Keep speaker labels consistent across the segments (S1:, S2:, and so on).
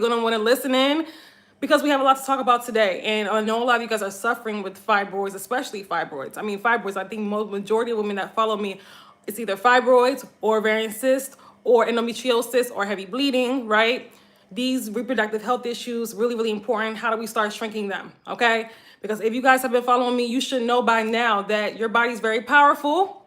S1: You're going to want to listen in because we have a lot to talk about today. And I know a lot of you guys are suffering with fibroids, especially fibroids. I mean, fibroids, I think majority of women that follow me, it's either fibroids or ovarian cysts or endometriosis or heavy bleeding, right? These reproductive health issues, really, really important. How do we start shrinking them, okay? Because if you guys have been following me, you should know by now that your body's very powerful.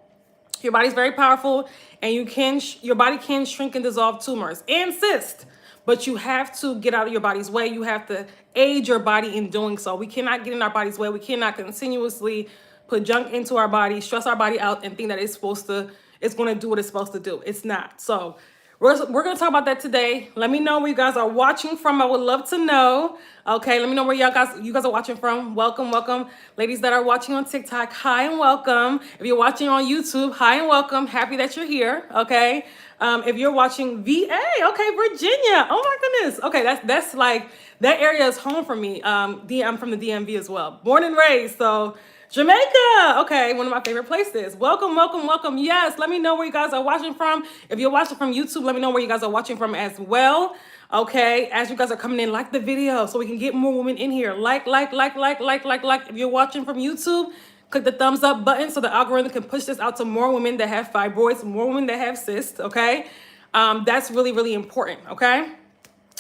S1: Your body's very powerful, and your body can shrink and dissolve tumors and cysts. But you have to get out of your body's way. You have to aid your body in doing so. We cannot get in our body's way. We cannot continuously put junk into our body, stress our body out, and think that it's going to do what it's supposed to do. It's not. So we're going to talk about that today. Let me know where you guys are watching from. I would love to know. Okay, let me know where you guys are watching from. Welcome, welcome. Ladies that are watching on TikTok, hi and welcome. If you're watching on YouTube, hi and welcome. Happy that you're here, okay? If you're watching VA, okay, Virginia. Oh my goodness. Okay, that's like, that area is home for me. I'm from the DMV as well. Born and raised, so Jamaica, okay, one of my favorite places. Welcome, welcome, welcome. Yes, let me know where you guys are watching from. If you're watching from YouTube, let me know where you guys are watching from as well. Okay, as you guys are coming in, like the video so we can get more women in here. Like. If you're watching from YouTube, click the thumbs up button so the algorithm can push this out to more women that have fibroids, more women that have cysts, okay? That's really, really important, okay?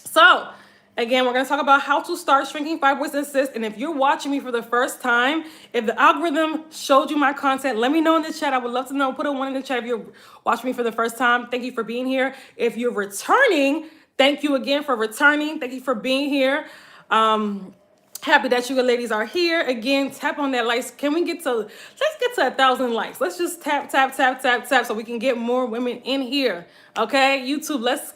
S1: So, again, we're going to talk about how to start shrinking fibroids and cysts. And if you're watching me for the first time, if the algorithm showed you my content, let me know in the chat. I would love to know. Put a 1 in the chat if you're watching me for the first time. Thank you for being here. If you're returning, thank you again for returning. Thank you for being here. Happy that you ladies are here. Again, tap on that likes. Can we get to, let's get to 1,000 likes. Let's just tap so we can get more women in here. Okay, YouTube, let's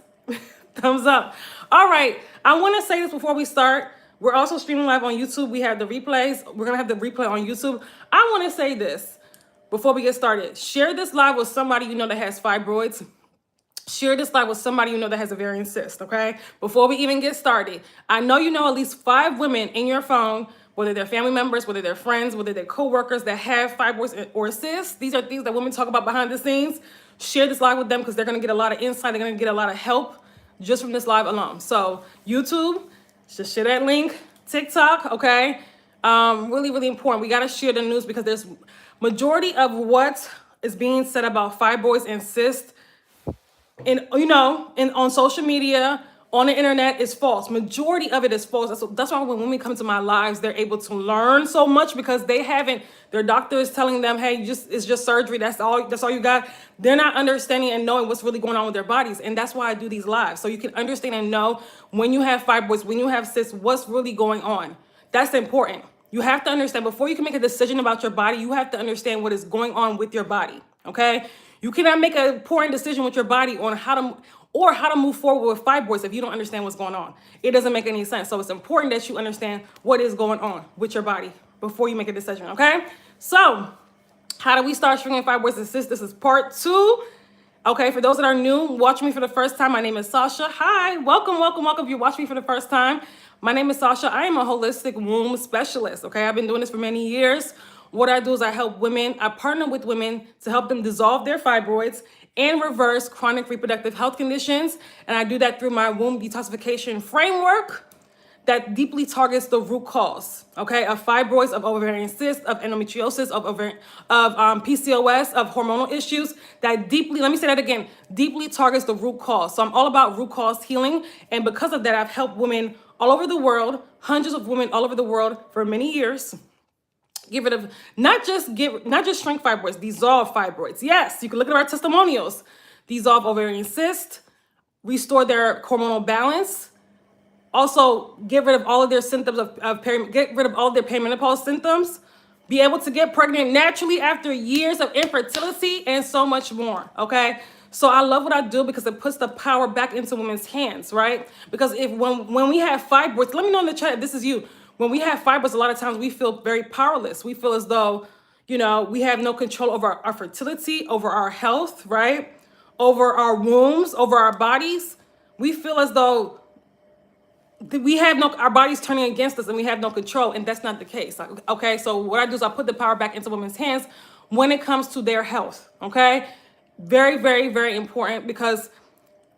S1: thumbs up. All right, I want to say this before we start. We're also streaming live on YouTube. We have the replays. We're going to have the replay on YouTube. I want to say this before we get started. Share this live with somebody you know that has fibroids. Share this live with somebody you know that has ovarian cyst, okay? Before we even get started, I know you know at least 5 women in your phone, whether they're family members, whether they're friends, whether they're co-workers that have fibroids or cysts. These are things that women talk about behind the scenes. Share this live with them because they're going to get a lot of insight. They're going to get a lot of help just from this live alone. So YouTube, just share that link. TikTok, okay? Really, really important. We got to share the news because there's majority of what is being said about fibroids and cysts on social media, on the internet is false. Majority of it is false. That's why when women come to my lives, they're able to learn so much because their doctor is telling them, hey, it's just surgery. That's all you got. They're not understanding and knowing what's really going on with their bodies. And that's why I do these lives. So you can understand and know when you have fibroids, when you have cysts, what's really going on. That's important. You have to understand before you can make a decision about your body, you have to understand what is going on with your body. Okay. You cannot make an important decision with your body on how to move forward with fibroids if you don't understand what's going on. It doesn't make any sense. So it's important that you understand what is going on with your body before you make a decision, okay? So how do we start shrinking fibroids and cysts? This is part 2. Okay, for those that are new, watching me for the first time, my name is Sasha. Hi, welcome. If you're watching me for the first time, my name is Sasha. I am a holistic womb specialist, okay? I've been doing this for many years. What I do is I partner with women to help them dissolve their fibroids and reverse chronic reproductive health conditions. And I do that through my womb detoxification framework that deeply targets the root cause, okay, of fibroids, of ovarian cysts, of endometriosis, of PCOS, of hormonal issues that deeply targets the root cause. So I'm all about root cause healing. And because of that, I've helped women all over the world, hundreds of women all over the world for many years, not just shrink fibroids, dissolve fibroids. Yes, you can look at our testimonials. Dissolve ovarian cysts, restore their hormonal balance, also get rid of all of their symptoms get rid of all of their perimenopause symptoms, be able to get pregnant naturally after years of infertility, and so much more, okay? So I love what I do because it puts the power back into women's hands, right? Because when we have fibroids, let me know in the chat if this is you. When we have fibroids, a lot of times we feel very powerless. We feel as though, we have no control over our fertility, over our health, right? Over our wombs, over our bodies. We feel as though our body's turning against us and we have no control, and that's not the case, okay? So what I do is I put the power back into women's hands when it comes to their health, okay? Very, very, very important because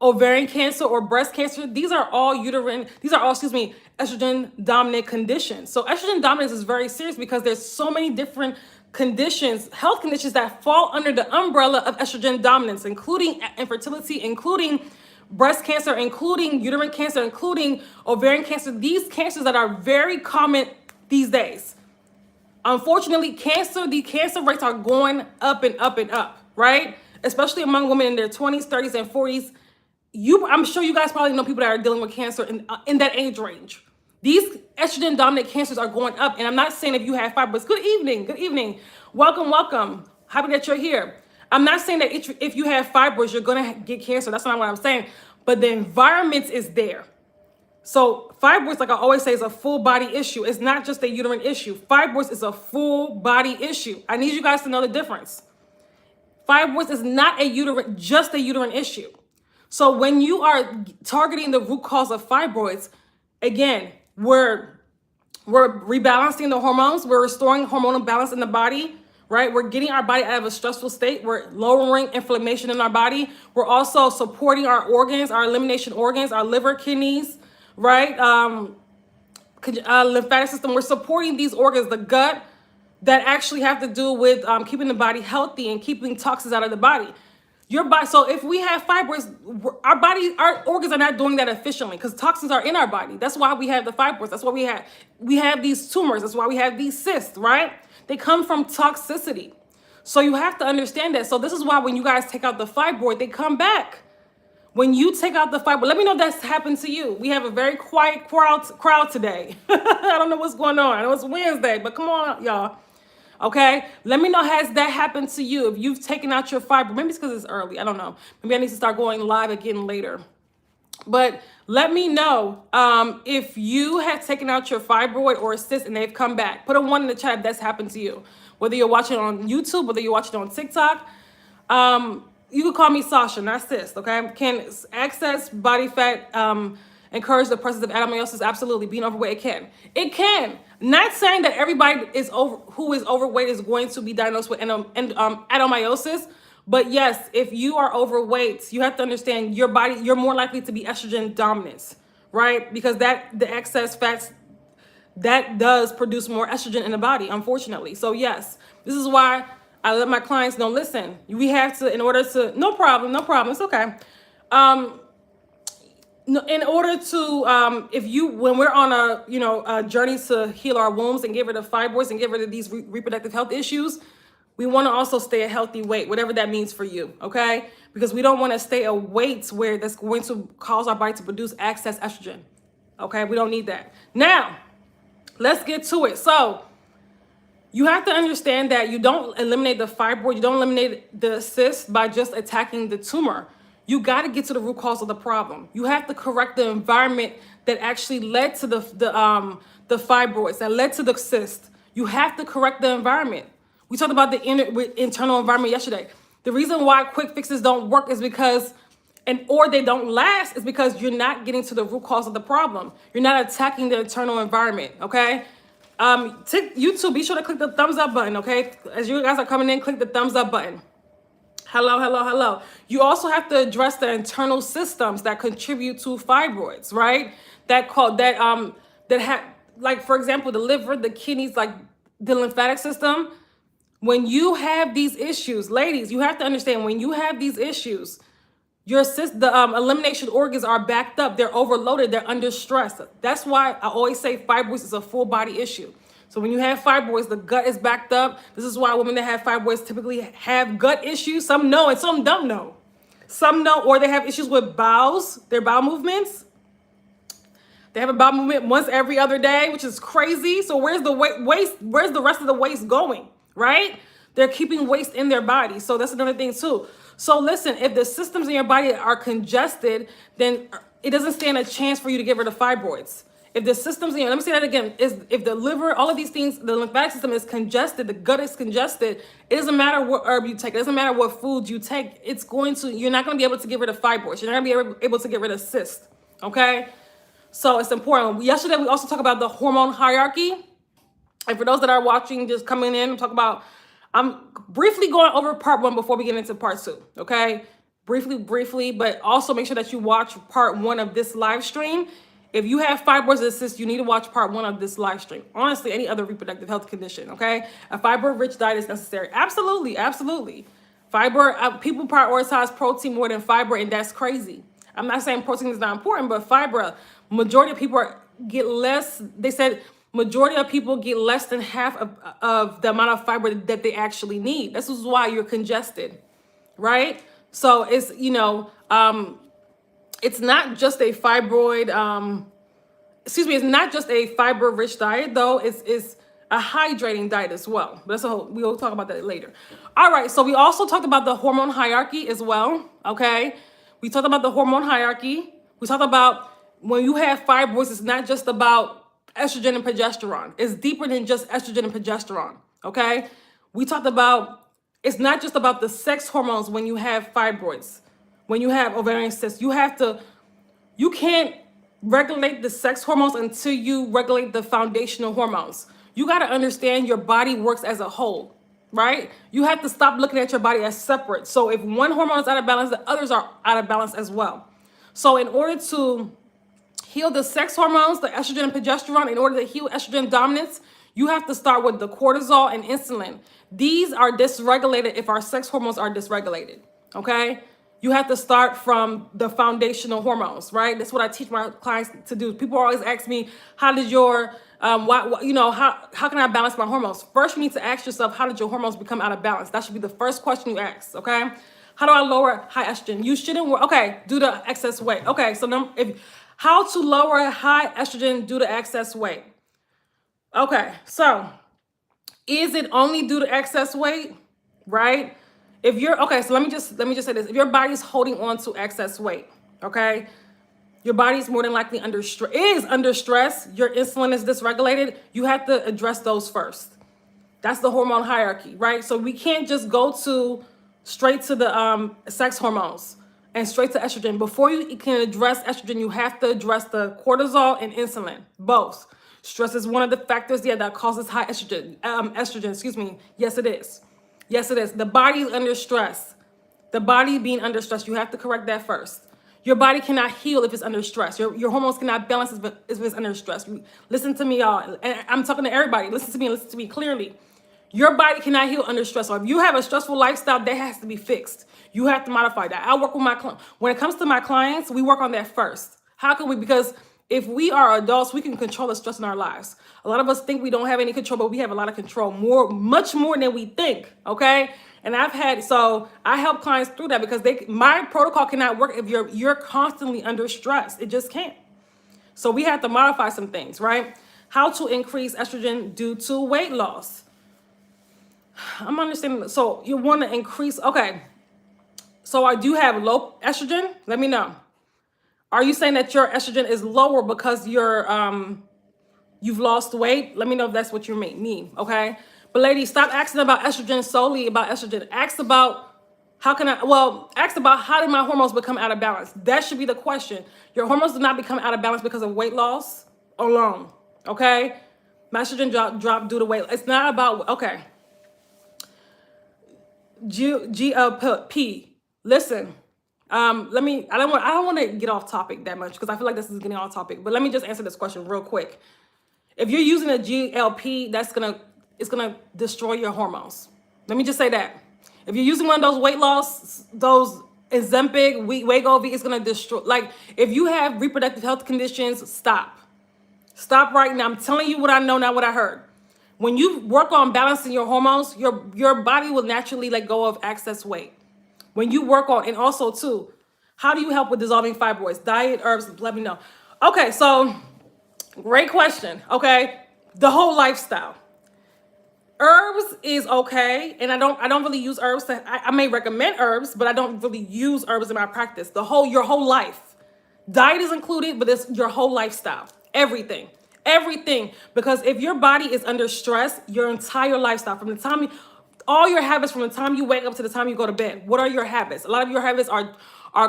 S1: ovarian cancer or breast cancer, these are all estrogen dominant conditions. So estrogen dominance is very serious because there's so many different conditions, health conditions that fall under the umbrella of estrogen dominance, including infertility, including breast cancer, including uterine cancer, including ovarian cancer, these cancers that are very common these days. Unfortunately, the cancer rates are going up and up and up, right? Especially among women in their 20s, 30s, and 40s. I'm sure you guys probably know people that are dealing with cancer in that age range. These estrogen dominant cancers are going up. And I'm not saying if you have fibroids, good evening. Welcome. Happy that you're here. I'm not saying that if you have fibroids, you're going to get cancer. That's not what I'm saying. But the environment is there. So fibroids, like I always say, is a full body issue. It's not just a uterine issue. Fibroids is a full body issue. I need you guys to know the difference. Fibroids is not just a uterine issue. So when you are targeting the root cause of fibroids, again, we're rebalancing the hormones. We're restoring hormonal balance in the body, right? We're getting our body out of a stressful state. We're lowering inflammation in our body. We're also supporting our organs, our elimination organs, our liver, kidneys, right? Lymphatic system. We're supporting these organs, the gut, that actually have to do with keeping the body healthy and keeping toxins out of the body. Your body. So if we have fibroids, our organs are not doing that efficiently because toxins are in our body. That's why we have the fibroids. That's why we have these tumors. That's why we have these cysts, right? They come from toxicity. So you have to understand that. So this is why when you guys take out the fibroid, they come back. When you take out the fibroid, let me know if that's happened to you. We have a very quiet crowd today. I don't know what's going on. I know it's Wednesday, but come on, y'all. Okay, let me know, has that happened to you? If you've taken out your fibroid, maybe it's because it's early. I don't know. Maybe I need to start going live again later. But let me know if you have taken out your fibroid or a cyst and they've come back. Put a 1 in the chat if that's happened to you. Whether you're watching on YouTube, whether you're watching on TikTok. You can call me Sasha, not Cyst, okay? Can excess body fat encourage the presence of adenomyosis? Absolutely. Being overweight, it can. It can. Not saying that everybody who is overweight is going to be diagnosed with adenomyosis, but yes, if you are overweight, you have to understand your body, you're more likely to be estrogen dominant, right? Because the excess fats, that does produce more estrogen in the body, unfortunately. So yes, this is why I let my clients know, listen, we have to, no problem, it's okay. In order to, when we're on a journey to heal our wombs and get rid of fibroids and get rid of these reproductive health issues, we want to also stay a healthy weight, whatever that means for you, okay? Because we don't want to stay a weight where that's going to cause our body to produce excess estrogen, okay? We don't need that. Now, let's get to it. So, you have to understand that you don't eliminate the fibroid, you don't eliminate the cyst by just attacking the tumor. You got to get to the root cause of the problem. You have to correct the environment that actually led to the fibroids, that led to the cyst. You have to correct the environment. We talked about the internal environment yesterday. The reason why quick fixes don't work is because, or they don't last, is because you're not getting to the root cause of the problem. You're not attacking the internal environment, okay? YouTube, be sure to click the thumbs up button, okay? As you guys are coming in, click the thumbs up button. Hello. You also have to address the internal systems that contribute to fibroids, right? Like, for example, the liver, the kidneys, like the lymphatic system. When you have these issues, ladies, you have to understand, when you have these issues, the elimination organs are backed up. They're overloaded. They're under stress. That's why I always say fibroids is a full body issue. So when you have fibroids, the gut is backed up. This is why women that have fibroids typically have gut issues. Some know and some don't know. Some know, or they have issues with their bowel movements. They have a bowel movement once every other day, which is crazy. So where's the waste? Where's the rest of the waste going, right? They're keeping waste in their body. So that's another thing too. So listen, if the systems in your body are congested, then it doesn't stand a chance for you to get rid of fibroids. If the systems in your, let me say that again, if the liver, all of these things, the lymphatic system is congested, the gut is congested, it doesn't matter what herb you take, it doesn't matter what food you take, you're not going to be able to get rid of fibroids. You're not going to be able to get rid of cysts, okay? So it's important. Yesterday, we also talked about the hormone hierarchy. And for those that are watching, just coming in, I'm briefly going over part 1 before we get into part 2, okay? briefly, but also make sure that you watch part 1 of this live stream. If you have fibroids or cysts, you need to watch part 1 of this live stream. Honestly, any other reproductive health condition, okay? A fiber-rich diet is necessary. Absolutely, absolutely. Fiber, people prioritize protein more than fiber, and that's crazy. I'm not saying protein is not important, but fiber, majority of people get less. They said majority of people get less than half of the amount of fiber that they actually need. This is why you're congested, right? So it's, it's not just a fibroid, it's not just a fiber-rich diet, though. It's a hydrating diet as well. But we'll talk about that later. All right, so we also talked about the hormone hierarchy as well, okay? We talked about the hormone hierarchy. We talked about when you have fibroids, it's not just about estrogen and progesterone. It's deeper than just estrogen and progesterone, okay? We talked about, it's not just about the sex hormones when you have fibroids. When you have ovarian cysts, you can't regulate the sex hormones until you regulate the foundational hormones. You got to understand your body works as a whole, right? You have to stop looking at your body as separate. So if one hormone is out of balance, the others are out of balance as well. So in order to heal the sex hormones, the estrogen and progesterone, in order to heal estrogen dominance, you have to start with the cortisol and insulin. These are dysregulated if our sex hormones are dysregulated, okay? You have to start from the foundational hormones, right? That's what I teach my clients to do. People always ask me, how did your, how can I balance my hormones? First, you need to ask yourself, how did your hormones become out of balance? That should be the first question you ask, okay? How do I lower high estrogen? You shouldn't work, okay, due to excess weight. Okay, so how to lower high estrogen due to excess weight? Okay, so is it only due to excess weight, right? If you're, okay, so let me just say this. If your body's holding on to excess weight, okay, your body's more than likely under stress, your insulin is dysregulated, you have to address those first. That's the hormone hierarchy, right? So we can't just go straight to the sex hormones and straight to estrogen. Before you can address estrogen, you have to address the cortisol and insulin, both. Stress is one of the factors, that causes high estrogen, Yes, it is. Yes, it is. The body is under stress. The body being under stress, you have to correct that first. Your body cannot heal if it's under stress. Your hormones cannot balance if it's under stress. Listen to me, y'all. And I'm talking to everybody. Listen to me and listen to me clearly. Your body cannot heal under stress. So if you have a stressful lifestyle, that has to be fixed. You have to modify that. I work with my clients. When it comes to my clients, we work on that first. How can we? Because if we are adults, we can control the stress in our lives. A lot of us think we don't have any control, but we have a lot of control, much more than we think, okay? And I help clients through that because my protocol cannot work if you're constantly under stress. It just can't. So we have to modify some things, right? How to increase estrogen due to weight loss. I'm understanding. So you want to increase, okay. So I do have low estrogen. Let me know. Are you saying that your estrogen is lower because you've lost weight? Let me know if that's what you mean, okay? But ladies, stop asking about estrogen solely about estrogen. Ask about ask about how did my hormones become out of balance? That should be the question. Your hormones do not become out of balance because of weight loss alone, okay? My estrogen dropped due to weight. It's not about, okay. GLP, listen. I don't want to get off topic that much because I feel like this is getting off topic, but let me just answer this question real quick. If you're using a GLP, it's gonna destroy your hormones. Let me just say that. If you're using one of those weight loss, those Ozempic, Wegovy, it's gonna destroy. Like if you have reproductive health conditions, stop right now. I'm telling you what I know, not what I heard. When you work on balancing your hormones, your body will naturally let go of excess weight. When you work on, and also too, how do you help with dissolving fibroids? Diet, herbs, let me know. Okay, so great question, okay? The whole lifestyle. Herbs is okay, and I don't really use herbs. I may recommend herbs, but I don't really use herbs in my practice. Your whole life. Diet is included, but it's your whole lifestyle. Everything. Because if your body is under stress, your entire lifestyle, all your habits from the time you wake up to the time you go to bed. What are your habits? A lot of your habits are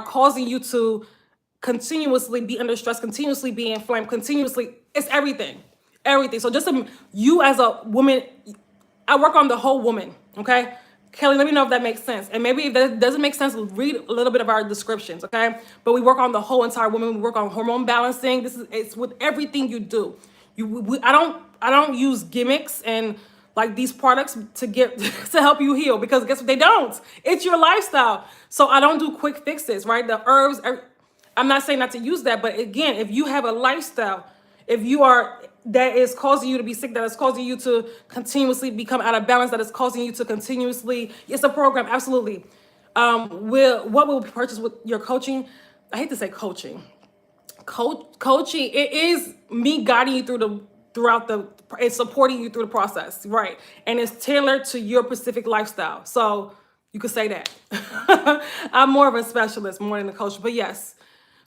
S1: causing you to continuously be under stress, continuously be inflamed, it's everything. So just you as a woman, I work on the whole woman, okay? Kelly, let me know if that makes sense. And maybe if that doesn't make sense, read a little bit of our descriptions, okay? But we work on the whole entire woman. We work on hormone balancing. It's with everything you do. I don't use gimmicks and like these products to to help you heal, because guess what, they don't. It's your lifestyle. So I don't do quick fixes, right? The herbs, I'm not saying not to use that, but again, if you have a lifestyle, if you are, that is causing you to be sick, that is causing you to continuously become out of balance, that is causing you to continuously, it's a program, absolutely. What will purchase with your coaching? I hate to say coaching. Coaching, it is me guiding you it's supporting you through the process, right? And it's tailored to your specific lifestyle. So you could say that. I'm more of a specialist more than a coach, but yes.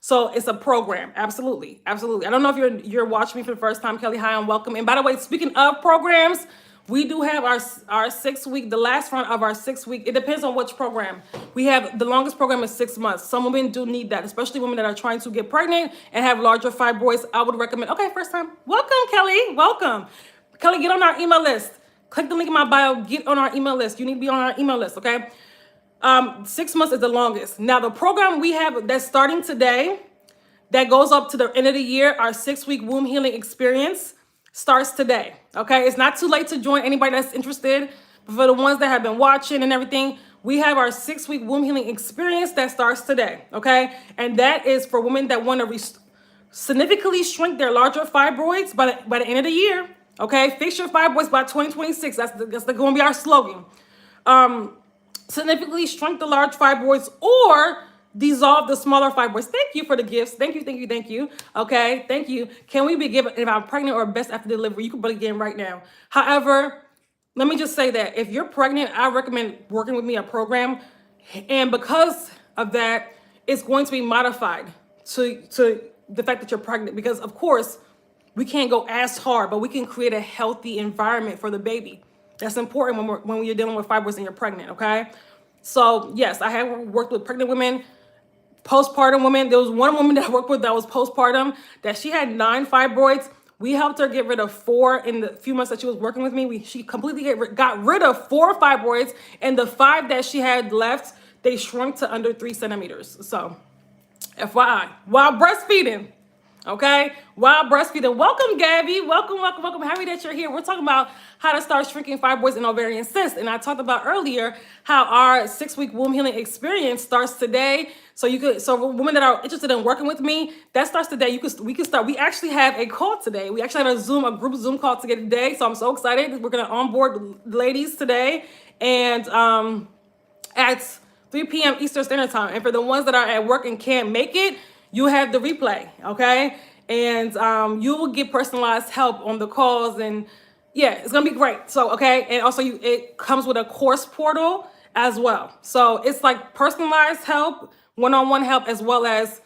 S1: So it's a program, absolutely, absolutely. I don't know if you're watching me for the first time, Kelly. Hi and welcome. And by the way, speaking of programs, we do have our 6 week, the last round of our 6 week. It depends on which program. We have the longest program is 6 months. Some women do need that, especially women that are trying to get pregnant and have larger fibroids. I would recommend. Okay, first time. Welcome, Kelly. Welcome, Kelly. Get on our email list. Click the link in my bio. Get on our email list. You need to be on our email list. Okay. 6 months is the longest. Now the program we have that's starting today, that goes up to the end of the year, our 6 week womb healing experience starts today. Okay, it's not too late to join anybody that's interested. But for the ones that have been watching and everything, we have our 6 week womb healing experience that starts today. Okay, and that is for women that want to significantly shrink their larger fibroids by the end of the year. Okay, fix your fibroids by 2026. That's going to be our slogan. Significantly shrink the large fibroids or dissolve the smaller fibroids. Thank you for the gifts. Thank you, thank you, thank you. Okay, thank you. Can we be given if I'm pregnant or best after delivery? You can begin right now. However, let me just say that if you're pregnant, I recommend working with me a program. And because of that, it's going to be modified to the fact that you're pregnant. Because of course, we can't go as hard, but we can create a healthy environment for the baby. That's important when you're dealing with fibroids and you're pregnant, okay? So yes, I have worked with pregnant women, postpartum women. There was one woman that I worked with that was postpartum, that she had 9 fibroids. We helped her get rid of 4 in the few months that she was working with me. She completely got rid of 4 fibroids, and the 5 that she had left, they shrunk to under 3 centimeters. So FYI, while breastfeeding. Okay, while breastfeeding. Welcome, Gabby. Welcome, welcome, welcome. Happy that you're here. We're talking about how to start shrinking fibroids and ovarian cysts. And I talked about earlier how our 6 week womb healing experience starts today. So for women that are interested in working with me, that starts today. We can start. We actually have a call today. We actually have a group Zoom call together today. So I'm so excited. We're gonna onboard the ladies today, and at 3 p.m. Eastern Standard Time. And for the ones that are at work and can't make it, you have the replay, okay? And you will get personalized help on the calls, and yeah, it's gonna be great. So, okay, and also it comes with a course portal as well. So it's like personalized help, one-on-one help, as well as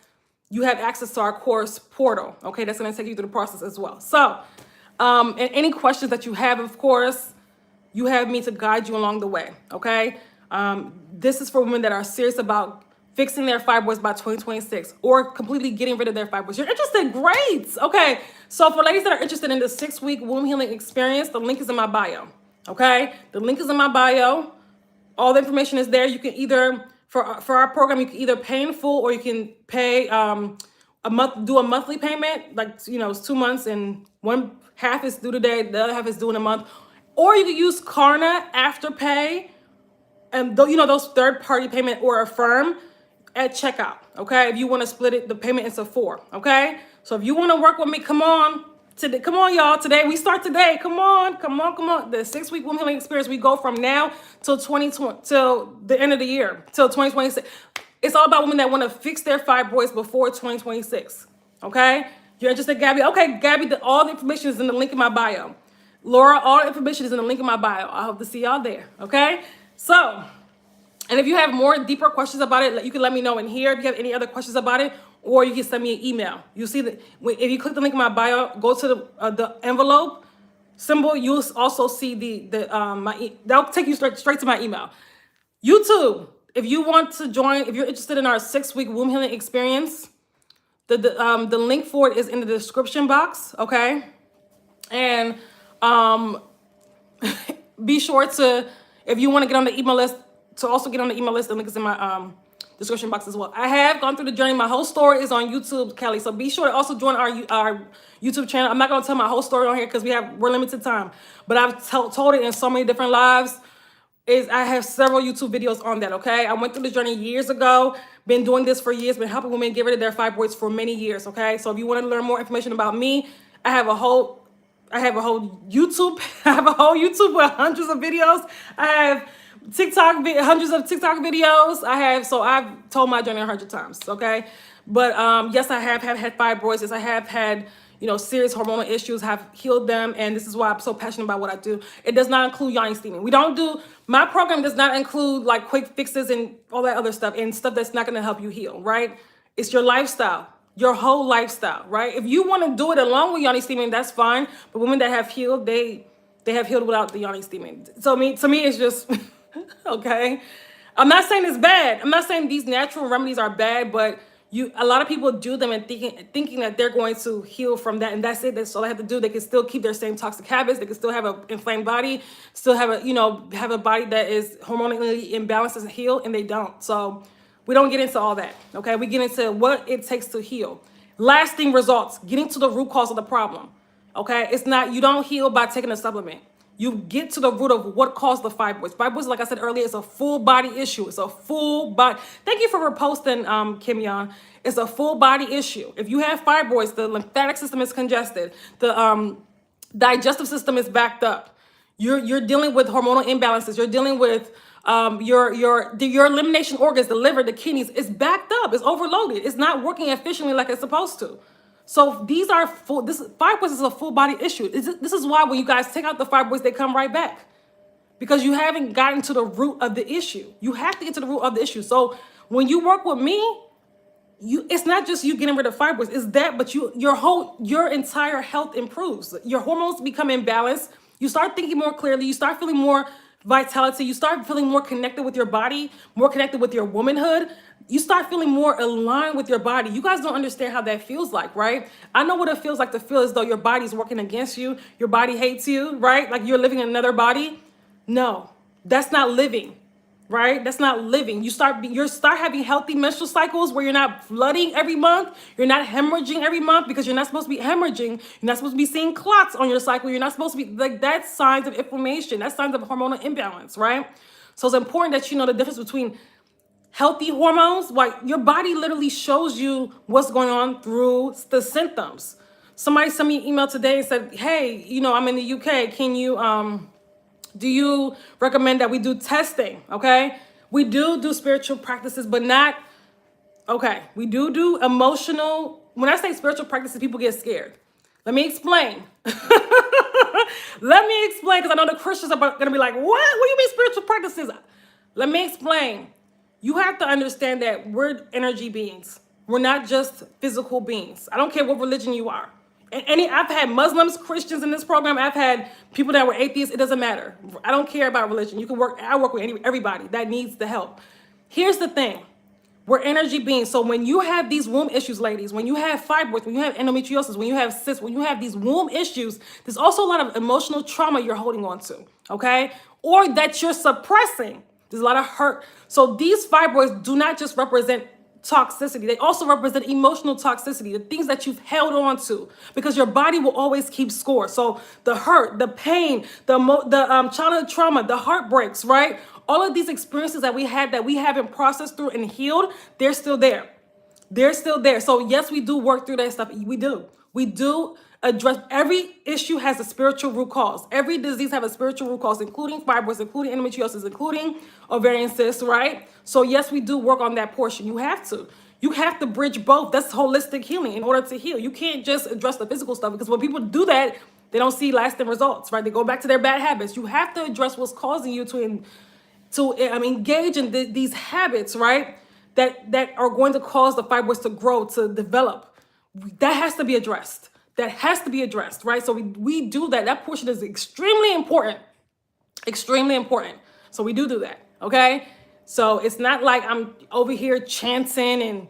S1: you have access to our course portal, okay? That's gonna take you through the process as well. So, and any questions that you have, of course, you have me to guide you along the way, okay? This is for women that are serious about fixing their fibroids by 2026 or completely getting rid of their fibroids. You're interested? Great. Okay. So for ladies that are interested in the 6 week womb healing experience, the link is in my bio. Okay. The link is in my bio. All the information is there. You can either, for our program, you can either pay in full or you can pay do a monthly payment. Like, it's 2 months and one half is due today, the other half is due in a month. Or you can use Klarna Afterpay, and those third-party payment, or Affirm at checkout, okay? If you want to split the payment into 4, okay? So if you want to work with me, come on, y'all. Today, we start today. Come on. The 6 week womb healing experience, we go from now till the end of the year, till 2026. It's all about women that want to fix their fibroids before 2026, okay? You're interested, Gabby? Okay, Gabby, all the information is in the link in my bio. Laura, all the information is in the link in my bio. I hope to see y'all there, okay? So, and if you have more deeper questions about it, you can let me know in here if you have any other questions about it, or you can send me an email. You see that if you click the link in my bio, go to the envelope symbol. You'll also see that'll take you straight to my email. YouTube, if you want to join, if you're interested in our 6 week womb healing experience, the link for it is in the description box. Okay, and be sure to. If you want to get on the email list, to also get on the email list, the link is in my description box as well. I have gone through the journey. My whole story is on YouTube, Kelly. So be sure to also join our YouTube channel. I'm not going to tell my whole story on here because we're limited time. But I've told it in so many different lives. I have several YouTube videos on that, okay? I went through this journey years ago, been doing this for years, been helping women get rid of their fibroids for many years, okay? So if you want to learn more information about me, I have a whole YouTube, with hundreds of videos. I have hundreds of TikTok videos. I've told my journey 100 times, okay? But yes, I have had fibroids. Yes, I have had, serious hormonal issues, have healed them, and this is why I'm so passionate about what I do. It does not include yoni steaming. My program does not include like quick fixes and all that other stuff and stuff that's not going to help you heal, right? It's your lifestyle, your whole lifestyle, right? If you want to do it along with yoni steaming, that's fine. But women that have healed, they have healed without the yoni steaming. So to me, it's just, okay? I'm not saying it's bad. I'm not saying these natural remedies are bad, but a lot of people do them and thinking that they're going to heal from that, and that's it. That's all they have to do. They can still keep their same toxic habits. They can still have an inflamed body, still have a body that is hormonally imbalanced and heal, and they don't. So we don't get into all that, okay? We get into what it takes to heal. Lasting results, getting to the root cause of the problem, okay? You don't heal by taking a supplement. You get to the root of what caused the fibroids. Fibroids, like I said earlier, is a full body issue. It's a full body. Thank you for reposting, Kim-Yeon. It's a full body issue. If you have fibroids, the lymphatic system is congested. The digestive system is backed up. You're dealing with hormonal imbalances. You're dealing with your elimination organs, the liver, the kidneys. It's backed up. It's overloaded. It's not working efficiently like it's supposed to. So fibroids is a full body issue. This is why when you guys take out the fibroids, they come right back. Because you haven't gotten to the root of the issue. You have to get to the root of the issue. So when you work with me, it's not just you getting rid of fibroids, it's that, but your entire health improves. Your hormones become imbalanced. You start thinking more clearly. You start feeling more vitality. You start feeling more connected with your body, more connected with your womanhood. You start feeling more aligned with your body. You guys don't understand how that feels like, right? I know what it feels like to feel as though your body's working against you. Your body hates you, right? Like you're living in another body. No, that's not living, right? That's not living. You start having healthy menstrual cycles where you're not flooding every month. You're not hemorrhaging every month because you're not supposed to be hemorrhaging. You're not supposed to be seeing clots on your cycle. You're not supposed to be that's signs of inflammation. That's signs of hormonal imbalance, right? So it's important that you know the difference between healthy hormones. Like your body literally shows you what's going on through the symptoms. Somebody sent me an email today and said, hey, I'm in the UK. Can you, do you recommend that we do testing? Okay. We do spiritual practices, but not, okay. We do emotional. When I say spiritual practices, people get scared. Let me explain. Let me explain. Because I know the Christians are going to be like, what do you mean spiritual practices? Let me explain. You have to understand that we're energy beings. We're not just physical beings. I don't care what religion you are. I've had Muslims, Christians in this program. I've had people that were atheists. It doesn't matter. I don't care about religion. I work with everybody that needs the help. Here's the thing. We're energy beings. So when you have these womb issues, ladies, when you have fibroids, when you have endometriosis, when you have cysts, when you have these womb issues, there's also a lot of emotional trauma you're holding on to, okay? Or that you're suppressing. There's a lot of hurt. So these fibroids do not just represent toxicity. They also represent emotional toxicity, the things that you've held on to, because your body will always keep score. So the hurt, the pain, the childhood trauma, the heartbreaks, right? All of these experiences that we haven't processed through and healed, they're still there. They're still there. So yes, we do work through that stuff. We do address. Every issue has a spiritual root cause. Every disease has a spiritual root cause, including fibroids, including endometriosis, including ovarian cysts, right? So yes, we do work on that portion. You have to bridge both. That's holistic healing in order to heal. You can't just address the physical stuff, because when people do that, they don't see lasting results, right? They go back to their bad habits. You have to address what's causing you to engage in these habits, right? That are going to cause the fibroids to grow, to develop. That has to be addressed. That has to be addressed, right? So we do that. That portion is extremely important. Extremely important. So we do that, okay? So it's not like I'm over here chanting and,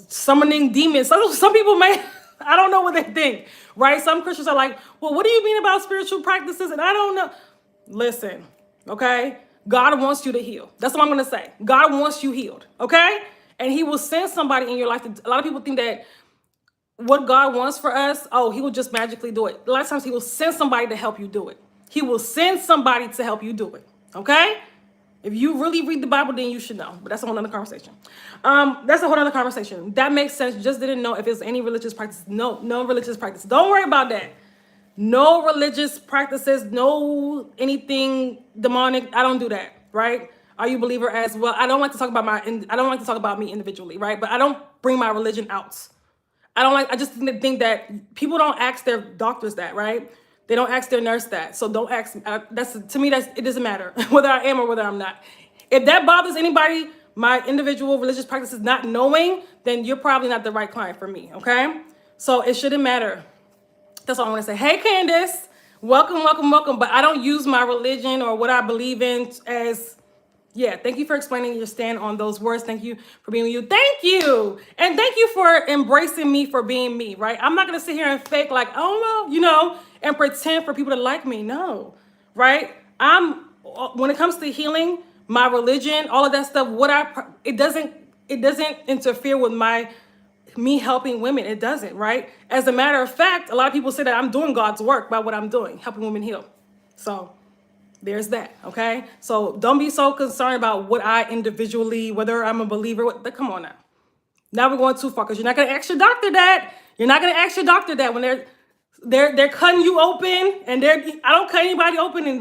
S1: summoning demons. Some people may, I don't know what they think, right? Some Christians are like, well, what do you mean about spiritual practices? And I don't know. Listen, okay? God wants you to heal. That's what I'm going to say. God wants you healed, okay? And he will send somebody in your life. A lot of people think that what God wants for us, oh, he will just magically do it. A lot of times he will send somebody to help you do it. He will send somebody to help you do it, okay? If you really read the Bible, then you should know. But that's a whole other conversation. That's a whole other conversation. That makes sense. Just didn't know if it was any religious practice. No religious practice. Don't worry about that. No religious practices, no anything demonic. I don't do that, right? Are you a believer as well? I don't like to talk about me individually, right? But I don't bring my religion out. I just think that people don't ask their doctors that, right? They don't ask their nurse that. So don't ask me. To me, it doesn't matter whether I am or whether I'm not. If that bothers anybody, my individual religious practices not knowing, then you're probably not the right client for me, okay? So it shouldn't matter. That's all I want to say. Hey, Candace, welcome. But I don't use my religion or what I believe in as, yeah, thank you for explaining your stand on those words. Thank you for being you. Thank you. And thank you for embracing me for being me, right? I'm not going to sit here and fake like, oh, no, and pretend for people to like me. No, right? When it comes to healing, my religion, all of that stuff, it doesn't interfere with me helping women. It doesn't, right? As a matter of fact, a lot of people say that I'm doing God's work by what I'm doing, helping women heal. So there's that, okay? So don't be so concerned about what I individually, whether I'm a believer, come on now. Now we're going too far because you're not going to ask your doctor that. You're not going to ask your doctor that when they're cutting you open and I don't cut anybody open and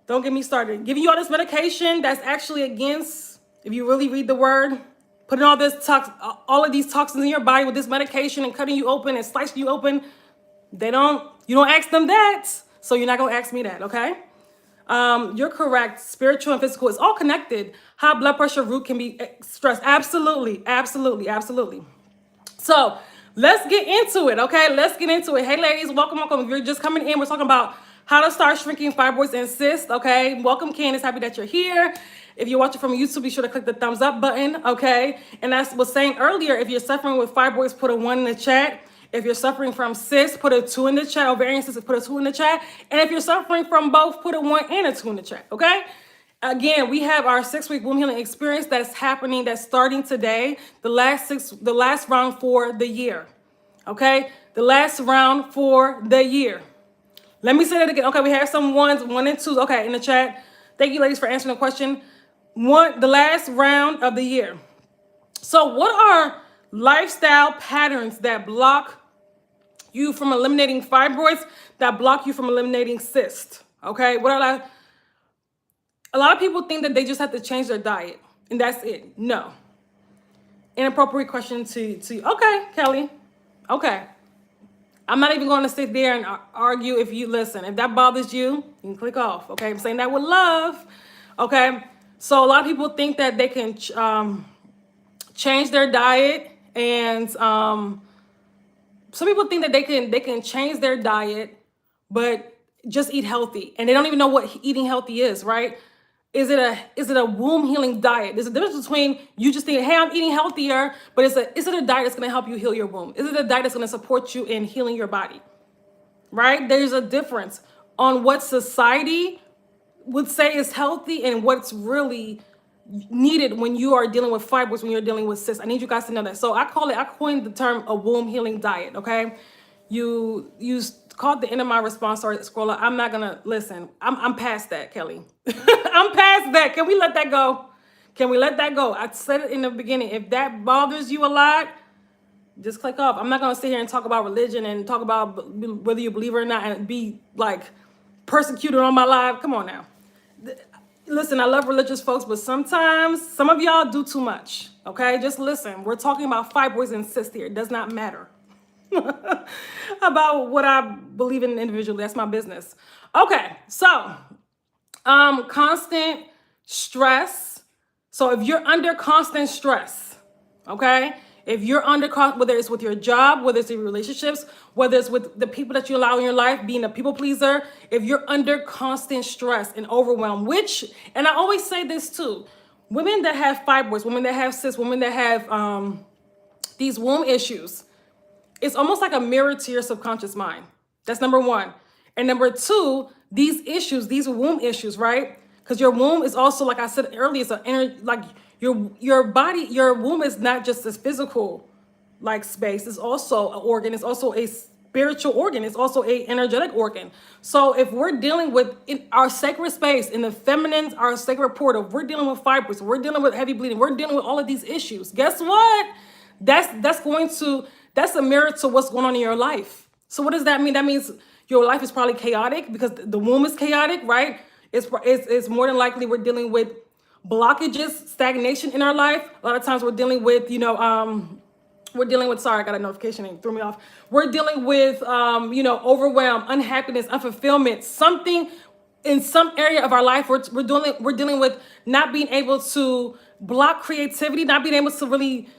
S1: don't get me started. Giving you all this medication that's actually against, if you really read the word, putting all of these toxins in your body with this medication and cutting you open and slicing you open, you don't ask them that. So you're not going to ask me that, okay? You're correct. Spiritual and physical is all connected. High blood pressure root can be stress. Absolutely. So let's get into it, okay? Let's get into it. Hey, ladies, welcome. If you're just coming in, we're talking about how to start shrinking fibroids and cysts, okay? Welcome, Candace. Happy that you're here. If you're watching from YouTube, be sure to click the thumbs up button, okay? And as I was saying earlier, if you're suffering with fibroids, put a 1 in the chat. If you're suffering from cysts, put a 2 in the chat. Ovarian cysts, put a 2 in the chat. And if you're suffering from both, put a 1 and a 2 in the chat, okay? Again, we have our 6-week womb healing experience that's starting today, the last round for the year, okay? The last round for the year. Let me say that again. Okay, we have some 1s, 1 and 2s, okay, in the chat. Thank you, ladies, for answering the question. The last round of the year. So what are lifestyle patterns that block you from eliminating fibroids, that block you from eliminating cysts? Okay, a lot of people think that they just have to change their diet and that's it. No. Inappropriate question to you. Okay, Kelly. Okay. I'm not even going to sit there and argue. If that bothers you, you can click off. Okay, I'm saying that with love. Okay. So a lot of people think that they can change their diet, and some people think that they can change their diet, but just eat healthy, and they don't even know what eating healthy is, right? Is it a womb healing diet? There's a difference between you just thinking, hey, I'm eating healthier, but is it a diet that's going to help you heal your womb? Is it a diet that's going to support you in healing your body? Right? There's a difference on what society would say is healthy and what's really needed when you are dealing with fibroids, when you're dealing with cysts. I need you guys to know that. So I coined the term a womb healing diet, okay? You caught the end of my response, sorry, scroller. I'm not gonna listen. I'm past that, Kelly. I'm past that. Can we let that go? I said it in the beginning. If that bothers you a lot, just click off. I'm not gonna sit here and talk about religion and talk about whether you believe it or not and be like persecuted on my live. Come on now. Listen, I love religious folks, but sometimes some of y'all do too much, okay? Just listen. We're talking about fibroids and cysts here. It does not matter about what I believe in individually. That's my business. Okay, so constant stress. So if you're under constant stress, okay? If you're under, whether it's with your job, whether it's in relationships, whether it's with the people that you allow in your life, being a people pleaser, if you're under constant stress and overwhelm, and I always say this too, women that have fibroids, women that have cysts, women that have these womb issues, it's almost like a mirror to your subconscious mind. That's number one. And number two, these issues, these womb issues, right? Because your womb is also, like I said earlier, it's an energy, like your body, your womb is not just this physical like space. It's also an organ. It's also a spiritual organ. It's also a energetic organ. So if we're dealing with in our sacred space, in the feminine, our sacred portal, we're dealing with fibroids, we're dealing with heavy bleeding, we're dealing with all of these issues. Guess what? That's a mirror to what's going on in your life. So what does that mean? That means your life is probably chaotic because the womb is chaotic, right? It's more than likely we're dealing with blockages, stagnation in our life. A lot of times we're dealing with, sorry, I got a notification and it threw me off. We're dealing with, overwhelm, unhappiness, unfulfillment, something in some area of our life. We're dealing with not being able to block creativity, not being able to really,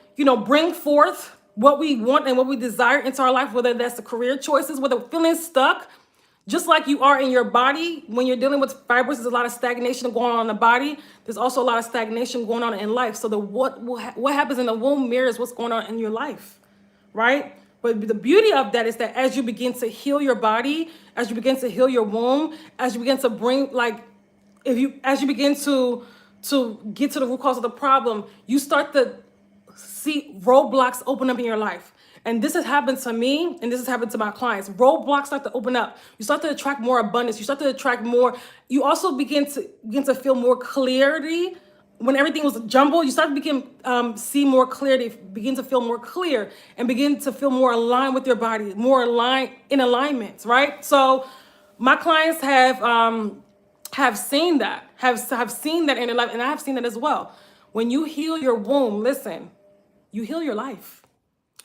S1: bring forth what we want and what we desire into our life, whether that's the career choices, whether we're feeling stuck, just like you are in your body. When you're dealing with fibroids, there's a lot of stagnation going on in the body. There's also a lot of stagnation going on in life. So what happens in the womb mirrors what's going on in your life, right? But the beauty of that is that as you begin to heal your body, as you begin to heal your womb, as you begin to bring, as you begin to get to the root cause of the problem, you start to see roadblocks open up in your life. And this has happened to me, and this has happened to my clients. Roadblocks start to open up. You start to attract more abundance. You start to attract more. You also begin to feel more clarity. When everything was jumbled, you start to see more clarity, begin to feel more clear, and begin to feel more aligned with your body, more aligned in alignment, right? So my clients have seen that, have seen that in their life, and I have seen that as well. When you heal your womb, listen, you heal your life.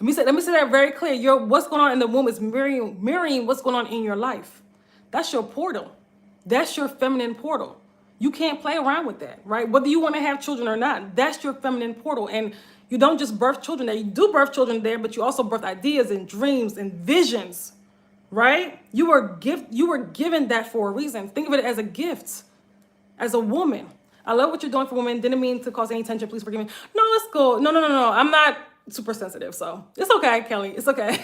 S1: Let me say that very clear. What's going on in the womb is mirroring what's going on in your life. That's your portal. That's your feminine portal. You can't play around with that, right? Whether you want to have children or not, that's your feminine portal. And you don't just birth children there. You do birth children there, but you also birth ideas and dreams and visions, right? You were given that for a reason. Think of it as a gift, as a woman. I love what you're doing for women. Didn't mean to cause any tension. Please forgive me. No, it's cool. No. I'm not super sensitive, so it's okay, Kelly. It's okay.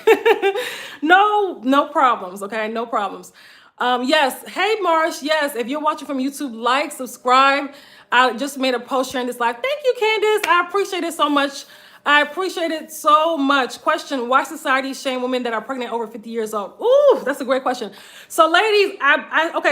S1: No problems. Okay, no problems. Yes. Hey, Marsh. Yes. If you're watching from YouTube, like, subscribe. I just made a post sharing this live. Thank you, Candace. I appreciate it so much. I appreciate it so much. Question: why society shame women that are pregnant over 50 years old? Ooh, that's a great question. So, ladies,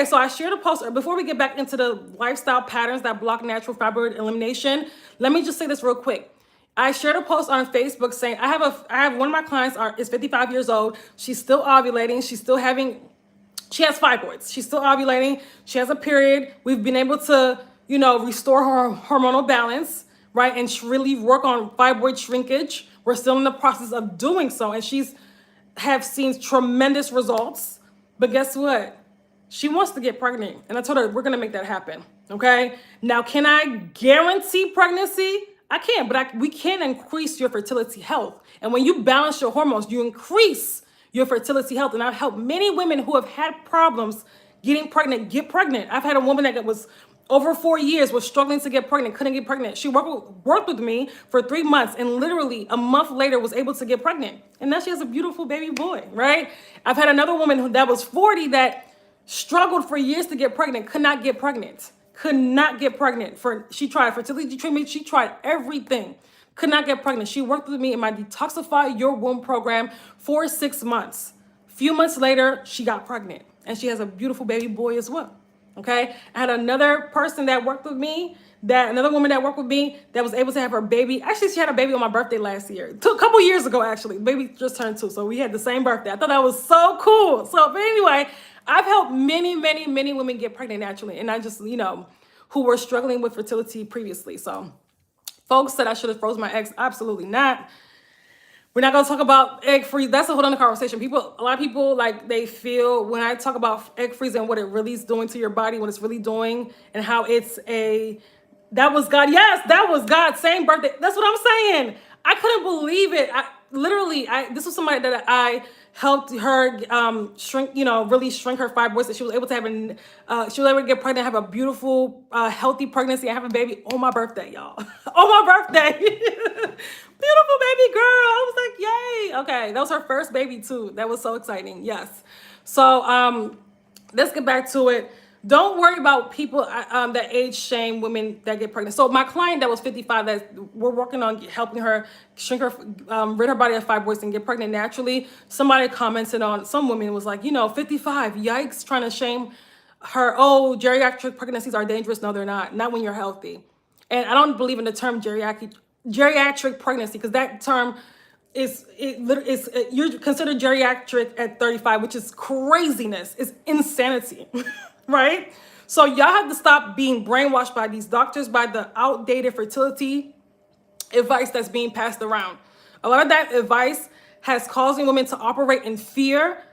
S1: so I shared a post before we get back into the lifestyle patterns that block natural fibroid elimination. Let me just say this real quick. I shared a post on Facebook saying I have one of my clients is 55 years old. She's still ovulating. She has fibroids. She's still ovulating. She has a period. We've been able to, restore her hormonal balance, right? And really work on fibroid shrinkage. We're still in the process of doing so. And have seen tremendous results. But guess what? She wants to get pregnant. And I told her, we're going to make that happen. Okay. Now, can I guarantee pregnancy? I can't, but we can increase your fertility health. And when you balance your hormones, you increase your fertility health. And I've helped many women who have had problems getting pregnant, get pregnant. I've had a woman that was over 4 years, was struggling to get pregnant, couldn't get pregnant. She worked with me for 3 months and literally a month later was able to get pregnant. And now she has a beautiful baby boy, right? I've had another woman that was 40 that struggled for years to get pregnant, could not get pregnant. She tried fertility treatment. She tried everything. Could not get pregnant. She worked with me in my Detoxify Your Womb program for 6 months. A few months later, she got pregnant. And she has a beautiful baby boy as well. Okay? I had another person that worked with me, another woman that worked with me that was able to have her baby. Actually, she had a baby on my birthday last year. A couple years ago, actually. The baby just turned 2, so we had the same birthday. I thought that was so cool. So, but anyway, I've helped many women get pregnant naturally. And I just, who were struggling with fertility previously. So folks said I should have frozen my eggs. Absolutely not. We're not going to talk about egg freeze. That's a whole other conversation. A lot of people, they feel when I talk about egg freezing and what it really is doing to your body, what it's really doing, and how that was God. Yes, that was God. Same birthday. That's what I'm saying. I couldn't believe it. This was somebody that I helped her shrink, really shrink her fibroids. That she was able to she was able to get pregnant, have a beautiful, healthy pregnancy, and have a baby on my birthday, y'all. On my birthday. Beautiful baby girl. I was like, yay. Okay, that was her first baby too. That was so exciting. Yes. So let's get back to it. Don't worry about people that age shame women that get pregnant. So my client that was 55, that we're working on helping her shrink her, rid her body of fibroids and get pregnant naturally. Somebody commented on, some women was like, 55, yikes, trying to shame her. Oh, geriatric pregnancies are dangerous. No, they're not. Not when you're healthy. And I don't believe in the term geriatric pregnancy, because that term you're considered geriatric at 35, which is craziness. It's insanity, right? So y'all have to stop being brainwashed by these doctors, by the outdated fertility advice that's being passed around. A lot of that advice has causing women to operate in fear,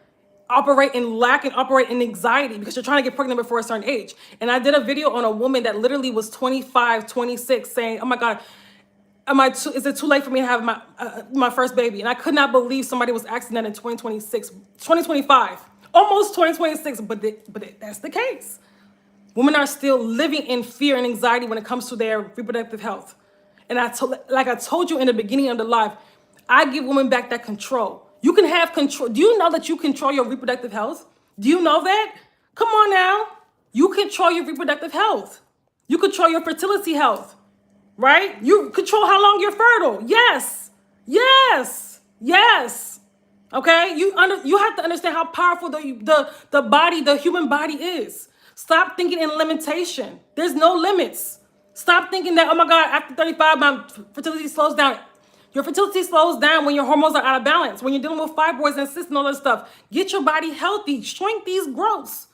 S1: operate in lack, and operate in anxiety because you're trying to get pregnant before a certain age. And I did a video on a woman that literally was 25, 26 saying, oh my God, is it too late for me to have my first baby? And I could not believe somebody was asking that in 2025, almost 2026, but that's the case. Women are still living in fear and anxiety when it comes to their reproductive health. And like I told you in the beginning of the live, I give women back that control. You can have control. Do you know that you control your reproductive health? Do you know that? Come on now. You control your reproductive health. You control your fertility health. Right? You control how long you're fertile. Yes. Yes. Yes. Okay? You have to understand how powerful the body, the human body is. Stop thinking in limitation. There's no limits. Stop thinking that, oh my God, after 35, my fertility slows down. Your fertility slows down when your hormones are out of balance, when you're dealing with fibroids and cysts and all that stuff. Get your body healthy. Shrink these growths.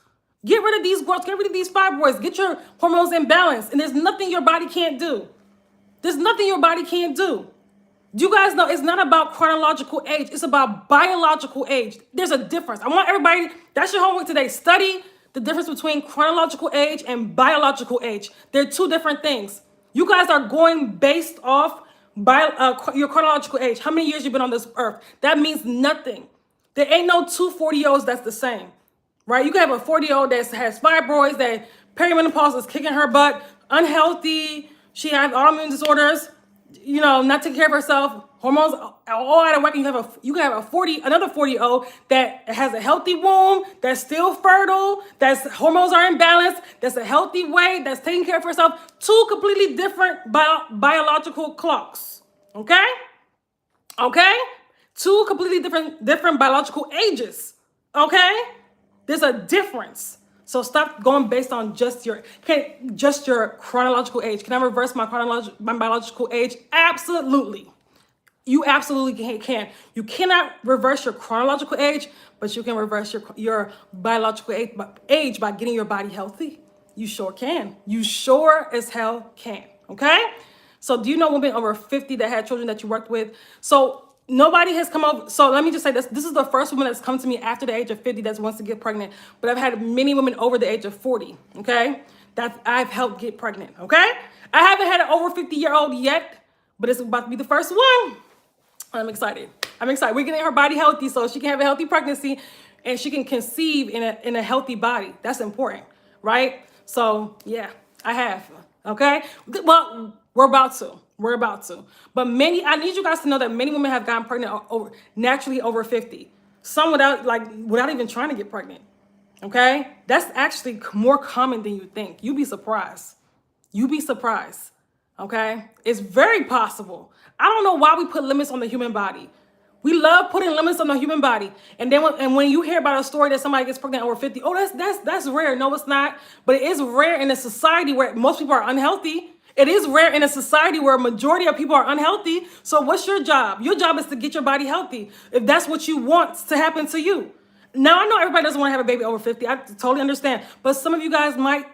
S1: Get rid of these growths. Get rid of these fibroids. Get your hormones in balance. And there's nothing your body can't do. There's nothing your body can't do. Do you guys know it's not about chronological age. It's about biological age. There's a difference. I want everybody, that's your homework today. Study the difference between chronological age and biological age. They're two different things. You guys are going based off your chronological age. How many years you've been on this earth? That means nothing. There ain't no two 40-year-olds that's the same, right? You can have a 40-year-old that has fibroids, that perimenopause is kicking her butt, unhealthy. She has autoimmune disorders, not taking care of herself, hormones all out of whack. You can have another 40-year-old that has a healthy womb, that's still fertile, that's hormones are in balance, that's a healthy weight, that's taking care of herself. Two completely different biological clocks. Okay? Okay? Two completely different biological ages. Okay? There's a difference. So stop going based on just your chronological age. Can I reverse my biological age? Absolutely. You absolutely can. You cannot reverse your chronological age, but you can reverse your biological age by getting your body healthy. You sure can. You sure as hell can. Okay? So do you know women over 50 that had children that you worked with? So nobody has come up. So let me just say this. This is the first woman that's come to me after the age of 50 that wants to get pregnant. But I've had many women over the age of 40, okay, that I've helped get pregnant, okay? I haven't had an over 50-year-old yet, but it's about to be the first one. I'm excited. We're getting her body healthy so she can have a healthy pregnancy and she can conceive in a healthy body. That's important, right? So, yeah, I have, okay? Well, we're about to. But I need you guys to know that many women have gotten pregnant naturally over 50. Some without even trying to get pregnant. Okay? That's actually more common than you think. You'd be surprised. Okay? It's very possible. I don't know why we put limits on the human body. We love putting limits on the human body. And then when you hear about a story that somebody gets pregnant over 50, that's rare. No, it's not. But it is rare in a society where most people are unhealthy. It is rare in a society where a majority of people are unhealthy. So what's your job? Your job is to get your body healthy if that's what you want to happen to you. Now, I know everybody doesn't want to have a baby over 50. I totally understand. But some of you guys might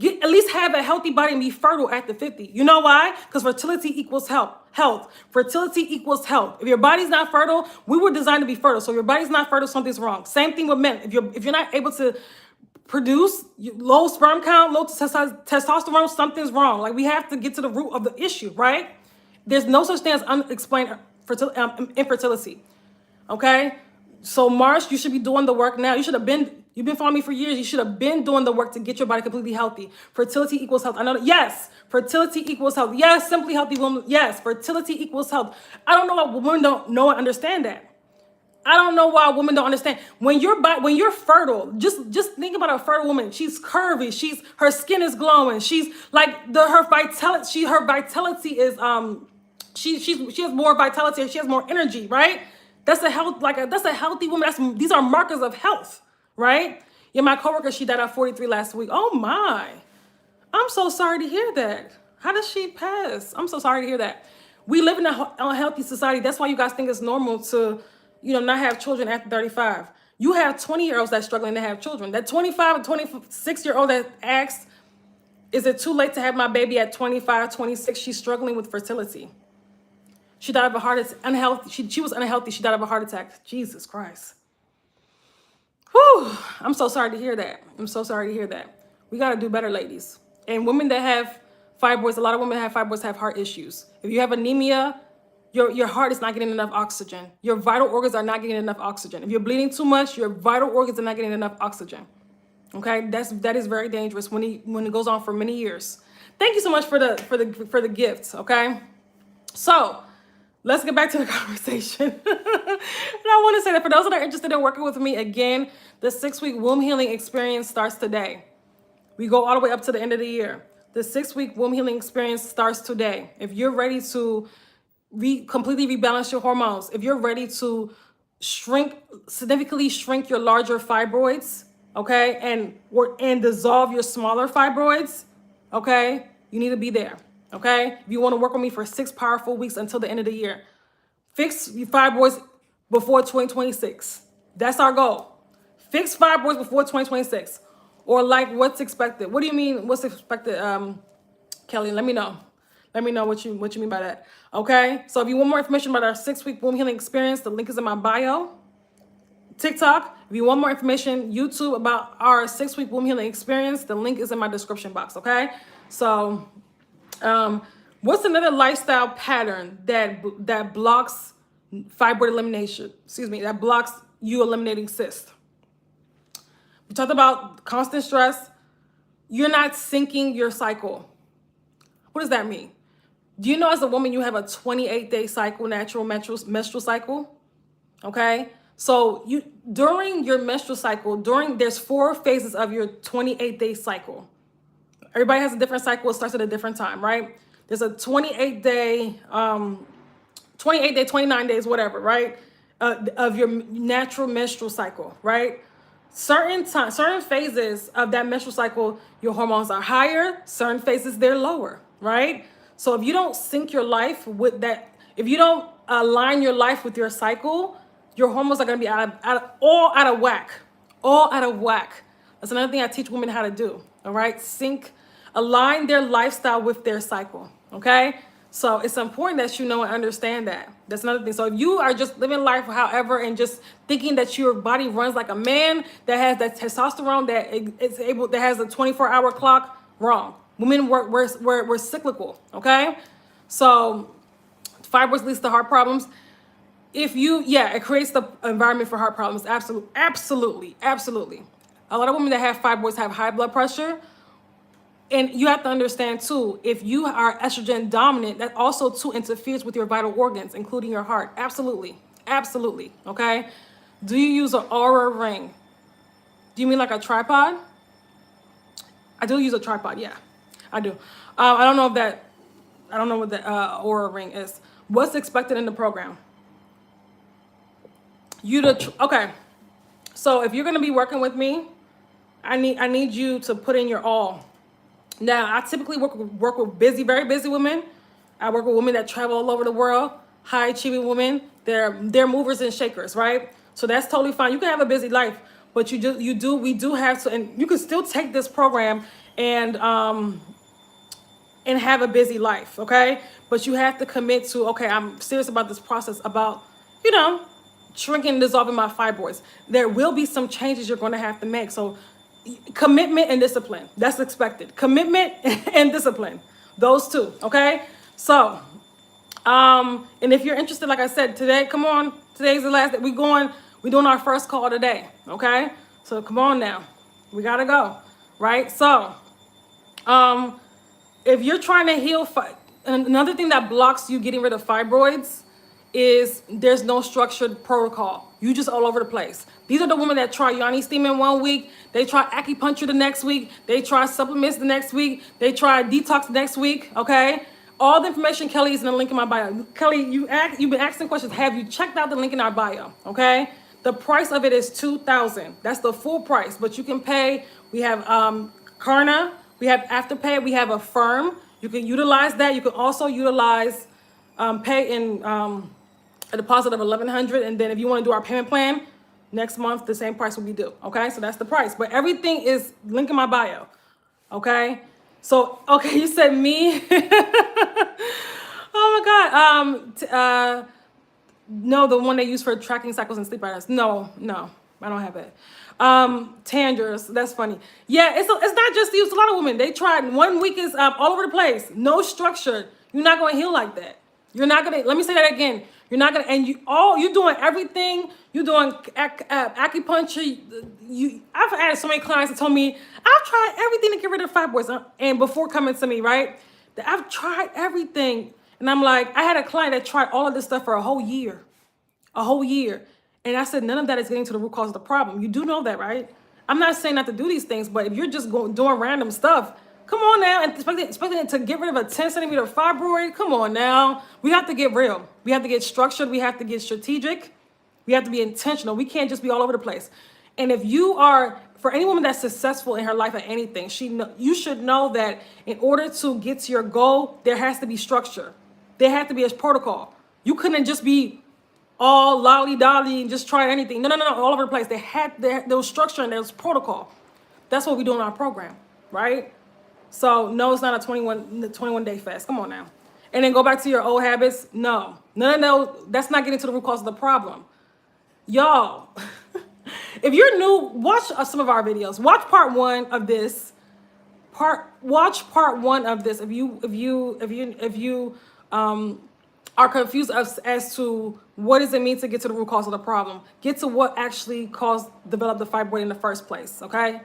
S1: at least have a healthy body and be fertile at the 50. You know why? Because fertility equals health. Fertility equals health. If your body's not fertile, we were designed to be fertile. So if your body's not fertile, something's wrong. Same thing with men. If you're not able to produce low sperm count, low testosterone, something's wrong. Like, we have to get to the root of the issue, right? There's no such thing as unexplained infertility. Okay? So Marsh, you should be doing the work now. You've been following me for years. You should have been doing the work to get your body completely healthy. Fertility equals health. I know that, yes, fertility equals health. Yes, simply healthy woman. Yes, fertility equals health. I don't know why women don't know and understand that. I don't know why women don't understand. When you're fertile, just think about a fertile woman. She's curvy. Her skin is glowing. She's like her vitality is she has more vitality. She has more energy, right? That's a healthy woman. These are markers of health, right? Yeah, my coworker, she died at 43 last week. Oh my. I'm so sorry to hear that. How does she pass? I'm so sorry to hear that. We live in a unhealthy society. That's why you guys think it's normal to, not have children after 35. You have 20-year-olds that's struggling to have children. That 25 and 26-year-old that asks, is it too late to have my baby at 25, 26? She's struggling with fertility. She died of a heart attack. Unhealthy. She was unhealthy. She died of a heart attack. Jesus Christ. Whew. I'm so sorry to hear that. I'm so sorry to hear that. We got to do better, ladies. And women that have fibroids, a lot of women that have fibroids have heart issues. If you have anemia, your heart is not getting enough oxygen. Your vital organs are not getting enough oxygen. If you're bleeding too much, your vital organs are not getting enough oxygen. Okay, that is very dangerous when it goes on for many years. Thank you so much for the gifts. Okay, so let's get back to the conversation. And I want to say that for those that are interested in working with me, again, the 6-week womb healing experience starts today. We go all the way up to the end of the year. The 6-week womb healing experience starts today. If you're ready to completely rebalance your hormones, if you're ready to significantly shrink your larger fibroids, okay, and dissolve your smaller fibroids, okay, you need to be there, okay? If you want to work with me for 6 powerful weeks until the end of the year, fix your fibroids before 2026. That's our goal. Fix fibroids before 2026. Or like what's expected. What do you mean what's expected, Kelly? Let me know. Let me know what you mean by that. Okay? So if you want more information about our 6-week womb healing experience, the link is in my bio. TikTok. If you want more information, YouTube, about our 6-week womb healing experience, the link is in my description box. Okay? So what's another lifestyle pattern that blocks fibroid elimination? Excuse me, that blocks you eliminating cysts? We talked about constant stress. You're not syncing your cycle. What does that mean? Do you know as a woman you have a 28-day cycle, natural menstrual cycle? Okay? So during your menstrual cycle, there's 4 phases of your 28-day cycle. Everybody has a different cycle. It starts at a different time, right? There's a 28-day, 29 days, whatever, right? Of your natural menstrual cycle, right? Certain phases of that menstrual cycle, your hormones are higher. Certain phases, they're lower, right? So if you don't sync your life with that, if you don't align your life with your cycle, your hormones are going to be all out of whack. All out of whack. That's another thing I teach women how to do, all right? Align their lifestyle with their cycle, okay? So it's important that you know and understand that. That's another thing. So if you are just living life however and just thinking that your body runs like a man that has that testosterone that has a 24-hour clock, wrong. Women we're cyclical, okay? So fibroids leads to heart problems. It creates the environment for heart problems. Absolutely. A lot of women that have fibroids have high blood pressure. And you have to understand too, if you are estrogen dominant, that also too interferes with your vital organs, including your heart. Absolutely. Okay. Do you use an Oura ring? Do you mean like a tripod? I do use a tripod. Yeah, I do. I don't know what the Oura ring is. What's expected in the program? Okay. So if you're going to be working with me, I need you to put in your all. Now, I typically work with very busy women. I work with women that travel all over the world, high achieving women. They're movers and shakers, right? So that's totally fine. You can have a busy life, but we do have to, and you can still take this program and have a busy life, okay? But you have to commit to, okay, I'm serious about this process, about, shrinking and dissolving my fibroids. There will be some changes you're going to have to make. So commitment and discipline, that's expected. Commitment and discipline, those two, okay? So, and if you're interested, like I said, today, come on, today's the last day. We're doing our first call today, okay? So come on now, we gotta go, right? So, if you're trying to heal, another thing that blocks you getting rid of fibroids is there's no structured protocol. You just all over the place. These are the women that try yoni steaming 1 week, they try acupuncture the next week, they try supplements the next week, they try detox the next week, okay? All the information, Kelly, is in the link in my bio. Kelly, you've been asking questions. Have you checked out the link in our bio, okay? The price of it is $2,000. That's the full price, but you can pay. We have Klarna, we have Afterpay, we have Affirm. You can utilize that. You can also utilize pay in a deposit of $1,100, and then if you want to do our payment plan next month, the same price will be due. Okay, so that's the price. But everything is link in my bio. Okay, so okay, you said me. Oh my God. No, the one they use for tracking cycles and sleep patterns. No, I don't have it. Tandras, that's funny. Yeah, it's not just you. It's a lot of women. They tried 1 week is all over the place, no structure. You're not going to heal like that. You're not gonna. Let me say that again. You're not gonna. And you're doing everything. You're doing acupuncture. I've had so many clients that told me I've tried everything to get rid of fibroids, and before coming to me, right? That I've tried everything, and I'm like, I had a client that tried all of this stuff for a whole year, and I said none of that is getting to the root cause of the problem. You do know that, right? I'm not saying not to do these things, but if you're just doing random stuff. Come on now, and expecting it to get rid of a 10-centimeter fibroid. Come on now. We have to get real. We have to get structured. We have to get strategic. We have to be intentional. We can't just be all over the place. And if you are, for any woman that's successful in her life at anything, you should know that in order to get to your goal, there has to be structure. There has to be a protocol. You couldn't just be all lolly-dolly and just try anything. No, all over the place. There was structure and there was protocol. That's what we do in our program, right? So no, it's not a 21-day fast. Come on now. And then go back to your old habits. No. That's not getting to the root cause of the problem. Y'all, if you're new, watch some of our videos. Watch part 1 of this. Watch part 1 of this. If you are confused as to what does it mean to get to the root cause of the problem, get to what actually developed the fibroid in the first place. Okay.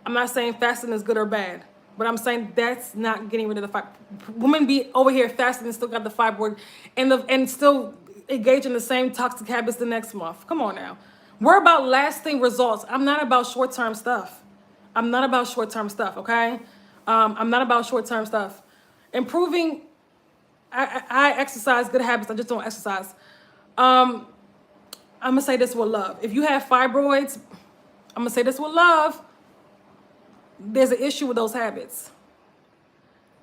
S1: I'm not saying fasting is good or bad. But I'm saying that's not getting rid of the fibroid. Women be over here fasting and still got the fibroid and still engage in the same toxic habits the next month. Come on now. We're about lasting results. I'm not about short-term stuff. Okay? I'm not about short-term stuff. Improving, I exercise good habits. I just don't exercise. I'm going to say this with love. If you have fibroids, I'm going to say this with love. There's an issue with those habits.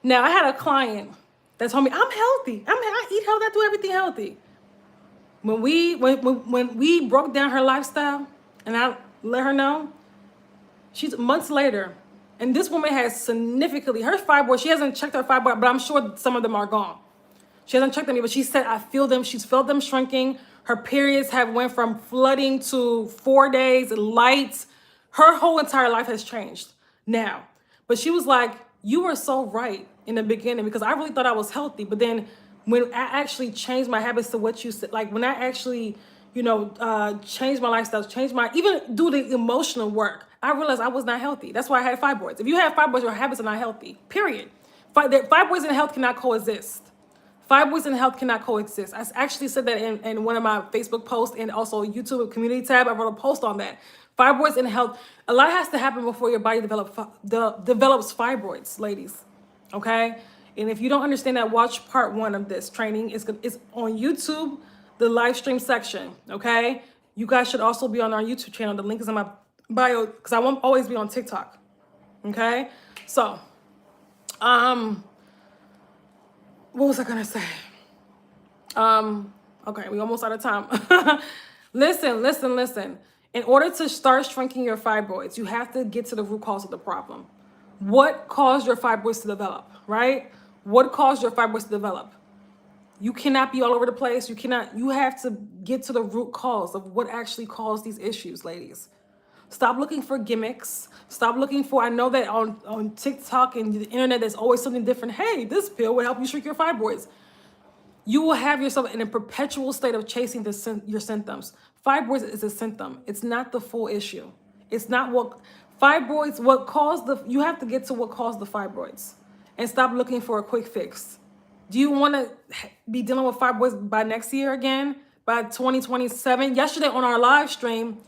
S1: Now, I had a client that told me, I'm healthy. I eat healthy. I do everything healthy. When we broke down her lifestyle and I let her know, she's months later, and this woman has significantly, her fibroid, she hasn't checked her fibroid, but I'm sure some of them are gone. She hasn't checked them, but she said, I feel them. She's felt them shrinking. Her periods have went from flooding to 4 days, light. Her whole entire life has changed. Now, but she was like, you were so right in the beginning because I really thought I was healthy. But then when I actually changed my habits to what you said, like when I actually, changed my lifestyle, even do the emotional work, I realized I was not healthy. That's why I had fibroids. If you have fibroids, your habits are not healthy, period. Fibroids and health cannot coexist. Fibroids and health cannot coexist. I actually said that in one of my Facebook posts and also YouTube community tab. I wrote a post on that. Fibroids and health, a lot has to happen before your body develops fibroids, ladies, okay? And if you don't understand that, watch part 1 of this training. It's on YouTube, the live stream section, okay? You guys should also be on our YouTube channel. The link is in my bio because I won't always be on TikTok, okay? So, what was I gonna say? Okay, we almost out of time. Listen. In order to start shrinking your fibroids, you have to get to the root cause of the problem. What caused your fibroids to develop, right? What caused your fibroids to develop? You cannot be all over the place. You have to get to the root cause of what actually caused these issues, ladies. Stop looking for gimmicks. Stop looking for, I know that on TikTok and the internet, there's always something different. Hey, this pill will help you shrink your fibroids. You will have yourself in a perpetual state of chasing your symptoms. Fibroids is a symptom. It's not the full issue. It's not you have to get to what caused the fibroids and stop looking for a quick fix. Do you want to be dealing with fibroids by next year again, by 2027? Yesterday on our live stream,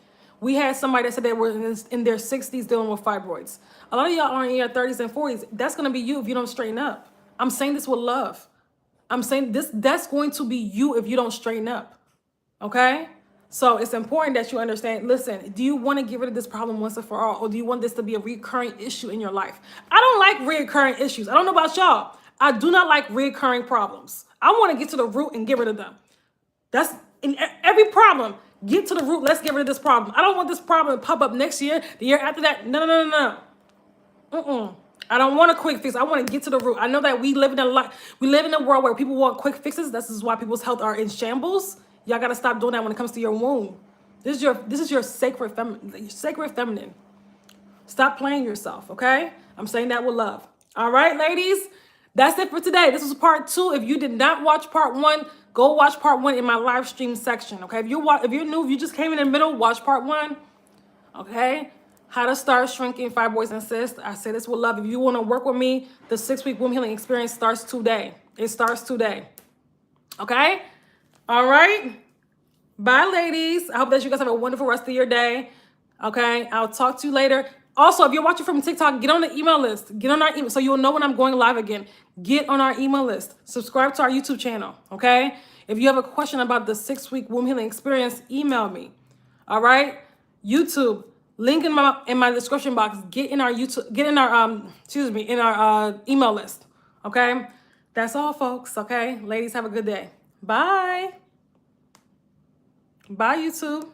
S1: we had somebody that said they were in their 60s dealing with fibroids. A lot of y'all are in your 30s and 40s. That's going to be you if you don't straighten up. I'm saying this with love. I'm saying that's going to be you if you don't straighten up. Okay? So it's important that you understand, listen, do you want to get rid of this problem once and for all? Or do you want this to be a recurring issue in your life? I don't like recurring issues. I don't know about y'all. I do not like recurring problems. I want to get to the root and get rid of them. That's in every problem. Get to the root. Let's get rid of this problem. I don't want this problem to pop up next year, the year after that. No. I don't want a quick fix. I want to get to the root. I know that we live in a world where people want quick fixes. This is why people's health are in shambles. Y'all got to stop doing that when it comes to your womb. This is your sacred feminine. Stop playing yourself, okay? I'm saying that with love. All right, ladies? That's it for today. This was part 2. If you did not watch part 1, go watch part 1 in my live stream section, okay? If you're new, if you just came in the middle, watch part 1, okay? How to start shrinking fibroids and cysts. I say this with love. If you want to work with me, the 6-week womb healing experience starts today. It starts today, okay? All right. Bye, ladies. I hope that you guys have a wonderful rest of your day. Okay. I'll talk to you later. Also, if you're watching from TikTok, get on the email list. Get on our email so you'll know when I'm going live again. Get on our email list. Subscribe to our YouTube channel. Okay. If you have a question about the 6-week womb healing experience, email me. All right. YouTube, link in my description box. Get in our email list. Okay. That's all, folks. Okay. Ladies, have a good day. Bye. Bye, YouTube.